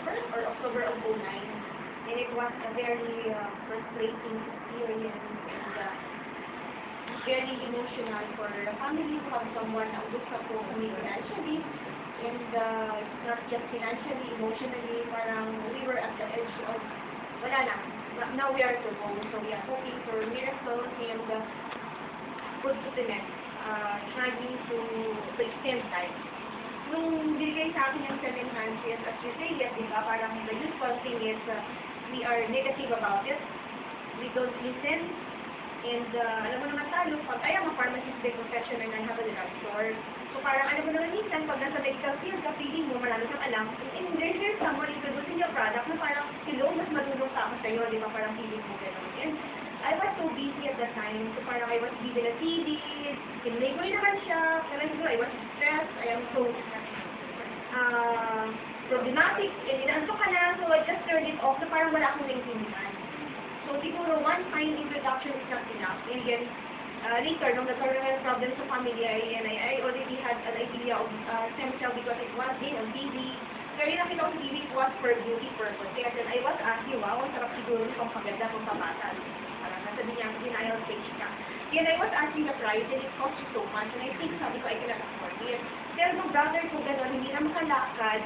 September or October of 2009. And it was a very frustrating experience and very emotional for the family to have someone na gusto ko kami financially. And not just financially, emotionally, parang we were at the edge of, wala na, now we are to go. So we are hoping for miracles and good goodness, trying to extend life. Nung binigay sa akin yung 700, as you say, yes, diba, parang the usual thing is we are negative about it. We don't listen. And alam mo naman tayo, pag I am a pharmacist by profession and I have a drugstore, so parang alam mo naman minsan, pag nasa medical field ka, feeling mo, marami kang alam, and there's someone introducing your product na parang, hello, mas marunong ka ako sa'yo, di ba, parang feeling mo gano'n. And I was so busy at the time, so parang I was busy na TV, kinlay naman siya, pero siguro I was stressed, I am so problematic, and inaantok ka na, so I just turned it off, so parang wala akong naintindihan. So siguro one fine introduction is not enough. And then later, nung nagkaroon ng problem sa family, I already had an idea of stem cell because it was din on TV. Pero yung nakita ko sa TV was for beauty purpose. Kaya then I was asking, wow, ang sarap siguro nitong paganda kung pabata. Parang nasabi niya, denial stage ka. Then I was asking the price and it cost you so much. And I think sabi ko, I cannot afford it. Pero nung brother ko gano'n, hindi na makalakad.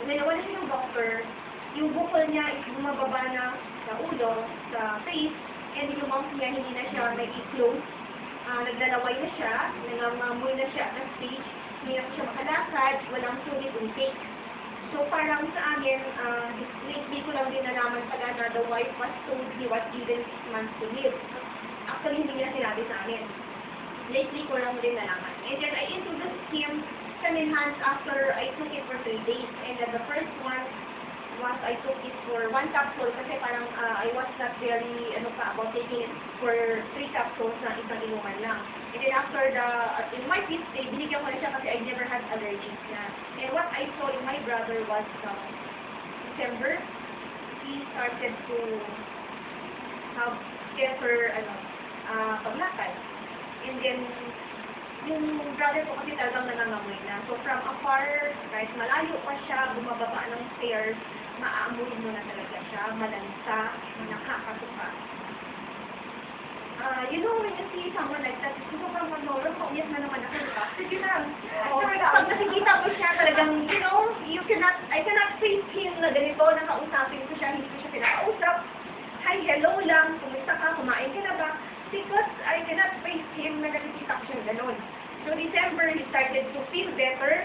Nawala siya ng doctor. Yung bukol niya is bumababa na sa ulo, sa face, and yung mouth niya hindi na siya nag-i-close. Naglalaway na siya, nangangamoy na siya at stage, hindi na siya makalakad, walang sulit intake. So parang sa amin, lately ko lang din nalaman pala na the wife was told he was given 6 months to live. Actually, hindi niya sinabi sa amin. Lately ko lang din nalaman. And then I introduced him 7 months after I took it for 3 days. And then the first one, once I took it for 1 capsule kasi parang I was not very about taking it for 3 capsules na isang inuman lang. And then after in my 5th day, binigyan ko na siya kasi I never had allergies na. And what I saw in my brother was December, he started to have better paglakad. And then yung brother ko kasi talagang nangangamoy na. So from afar, kahit malayo pa siya, bumababa ng stairs, maaamoy mo na talaga siya, malansa, nakakasuka. You know, when you see someone like that, gusto ko mag-normal, kaumiyak na naman ako, diba? Sige na. Pag nakikita ko siya talagang, you know, I cannot face him na ganito, nakausapin ko siya, hindi ko siya pinakausap. Hi, hello lang, kumusta ka, kumain ka na ba? Because I cannot face him na nakikita ko siya gano'n. So December, he started to feel better.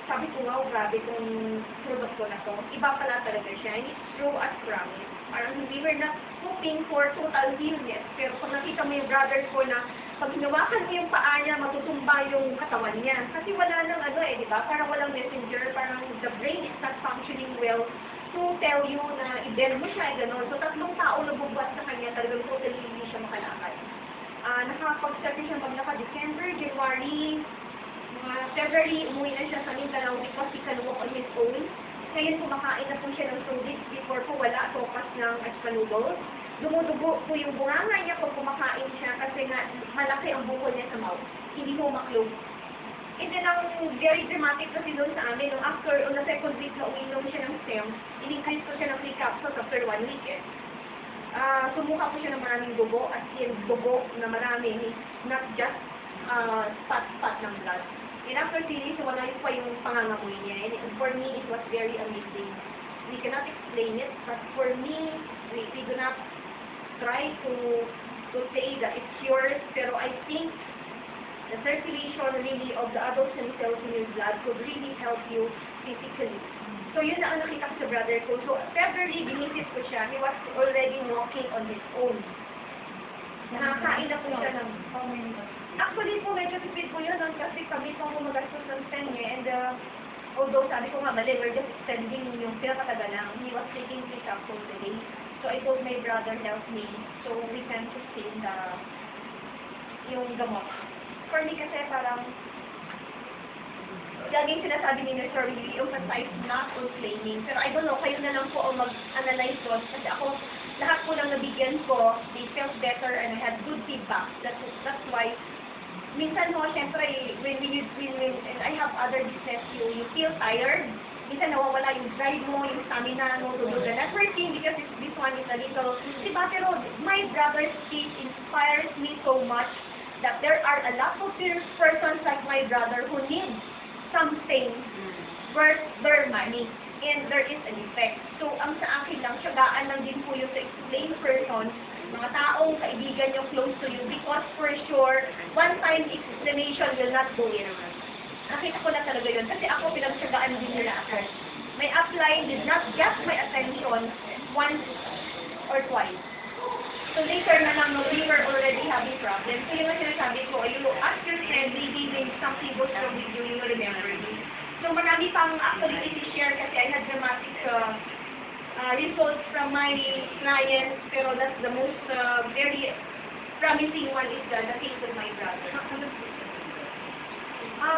Sabi ko, wow, grabe itong product ko na to. Iba pala talaga siya. And it's true as promise. Parang we were not hoping for total healness. Pero pag nakita mo yung brother ko na pag hinawakan mo yung paa niya, matutumba yung katawan niya. Kasi wala nang di ba? Parang walang messenger. Parang the brain is not functioning well to tell you na i-bend mo siya, gano'n. So 3 tao na bubwas sa kanya, talagang totally hindi siya makalakad. Nakapag-start siya magka-December, January, February, umuwi na siya sa Mindanao because he can walk on his own. Ngayon, kumakain na po siya ng tubig. Before po, wala. Topas ng espanudol. Dumudugo po yung bunganga niya kung kumakain siya kasi nga malaki ang bukol niya sa mouth. Hindi mo maklose. And then, ang very dramatic kasi doon sa amin, nung after, on the second week na uminom siya ng stem, in-increase ko siya ng 3 capsules after 1 week. Sumuka po siya ng maraming dugo, as in dugo na marami, not just spot ng blood. And after 3 days, wala yun pa yung pangangamoy niya. And for me, it was very amazing. We cannot explain it, but for me, we do not try to say that it's yours, pero I think the circulation really of the adult stem cells in your blood could really help you physically. So yun na ang nakita ko sa brother ko. So February, binisit ko siya. He was already walking on his own. Nakakain na po siya ng actually po, medyo tipid po yun kasi kami po magastos ng stem niya. And although sabi ko nga mali, we're just extending yung pinakatagal lang. He was taking 3 capsules a day. So I told my brother, help me. So we can sustain yung gamot. For me kasi parang laging sinasabi ni Nurse really emphasize not on claiming. Pero I don't know, kayo na lang po ang mag-analyze doon. Kasi ako, lahat po lang nabigyan ko, they felt better and I had good feedback. That's why minsan mo, syempre, when I have other business, you feel tired, minsan nawawala yung drive mo, yung stamina mo to do the networking because this one is a little, diba? Pero my brother's speech inspires me so much that there are a lot of persons like my brother who need something worth their money. And there is an effect. So, ang sa akin lang, syagaan lang din po yung to explain person, mga taong kaibigan yung close to you, because for sure, one-time explanation will not do it. Nakita ko na talaga yun. Kasi ako, pinagsyagaan din nila ako. My upline did not get my attention once or twice. So later na lang, no, we were already having problems. So yung sinasabi ko, you ask your friend, maybe when something goes wrong with you, you will remember me. So marami pang actually i-share kasi I had dramatic results from my clients, pero that's the most very promising one is the case of my brother.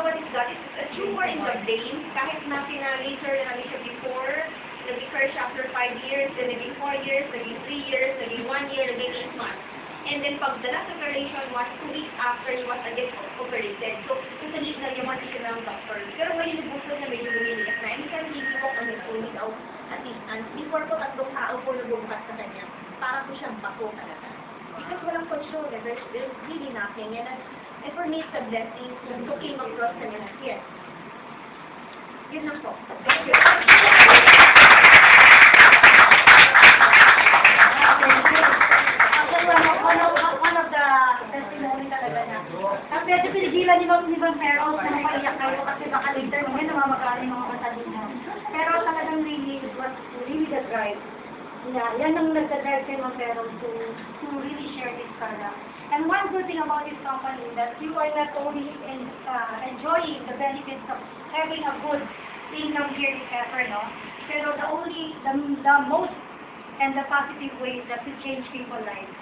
What is that? It's a tumor in the brain. Kahit na later na siya before, nag-recur siya after 5 years, then naging 4 years, naging 3 years, naging 1 year, naging 8 months. And then pag the last operation was 2 weeks after he was again operated. So, susunod na yung siya ng doctor. Pero ngayon yung gusto niya medyo lumiliit na. Hindi kami hindi po kami po without assistance. Before po tatlong tao po nagbubukas sa kanya. Para po siyang bako talaga. Because walang control. There's really nothing. And for me, it's a blessing to came across the next year. Yun lang po. Thank you. One of the testimony talaga na. Ang medyo pinigilan ni Ma'am Harold na mapaiyak kayo kasi baka later naman namamagana yung mga mata din mo. Pero talagang really, it was really the drive. Yeah, yan ang nagda-drive kay Ma'am Harold to really share this product. And one good thing about this company is that you are not only enjoying the benefits of having a good income here in Pepper, no? Pero the most and the positive way is that to change people's lives.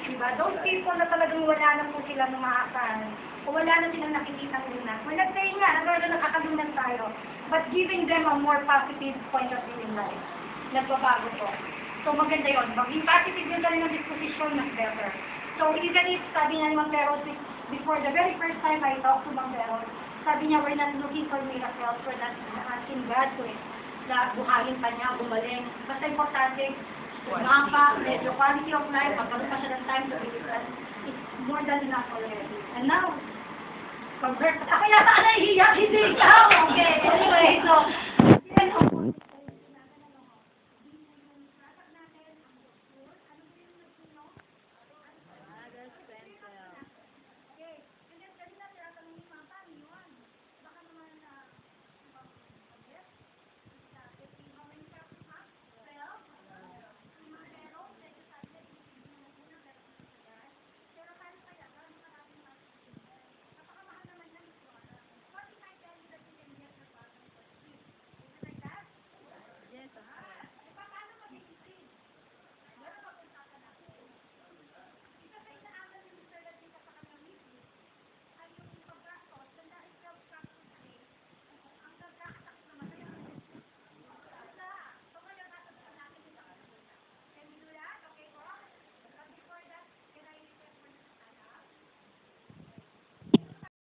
Diba? Those people na talagang wala na po silang maasahan, o wala na silang nakikita lunas. We're not saying nga, nakakalunas tayo, but giving them a more positive point of view in life. Nagbabago po. So maganda yun. Maging positive yung galing ng disposition, mas better. So even if sabi nga ni Ma'am Harold, before the very first time I talked to Ma'am Harold, sabi niya, we're not looking for miracles, we're not asking God to it. Na buhayin pa niya, gumaling. Basta importante, mapa, medyo quality of life, pagkaroon pa siya ng time to visit us, it's more than enough already. And now, convert. Ako yata nahihiyak, hindi ka. Okay, anyway, so,